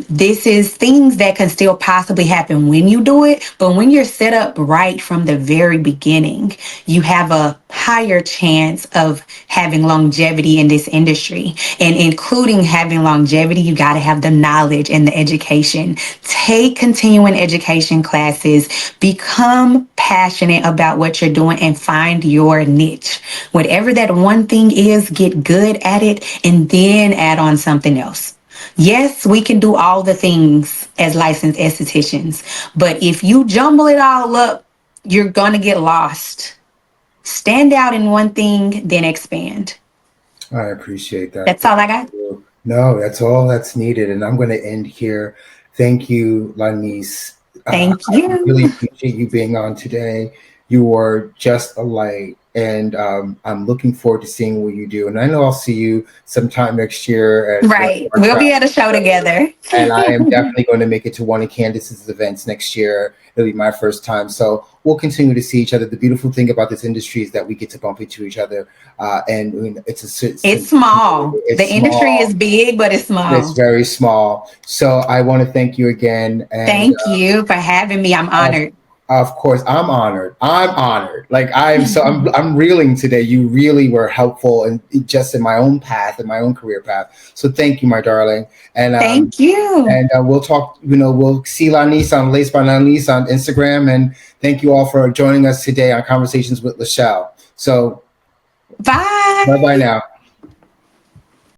This is things that can still possibly happen when you do it, but when you're set up right from the very beginning, you have a higher chance of having longevity in this industry. And including having longevity, you got to have the knowledge and the education. Take continuing education classes, become passionate about what you're doing, and find your niche. Whatever that one thing is, get good at it, and then add on something else. Yes, we can do all the things as licensed estheticians, but if you jumble it all up, you're going to get lost. Stand out in one thing, then expand. I appreciate that. That's all I got. No, that's all that's needed. And I'm going to end here. Thank you, Lonice. Thank I really you. appreciate you being on today. You are just a light. And I'm looking forward to seeing what you do. And I know I'll see you sometime next year at Right. We'll be at a show together. And I am definitely going to make it to one of Candace's events next year. It'll be my first time. So we'll continue to see each other. The beautiful thing about this industry is that we get to bump into each other. And I mean, it's small. It's The industry small. is big, but it's It's small. very small. So I want to thank you again. And Thank you for having me. I'm honored. of course, I'm honored. I'm honored. Like I'm reeling today. You really were helpful, and just in my own path, in my own career path. So thank you, my darling. Thank you. And we'll talk. We'll see Lonice on Lace by Lonice on Instagram. And thank you all for joining us today on Conversations with Lashelle. So bye. Bye now.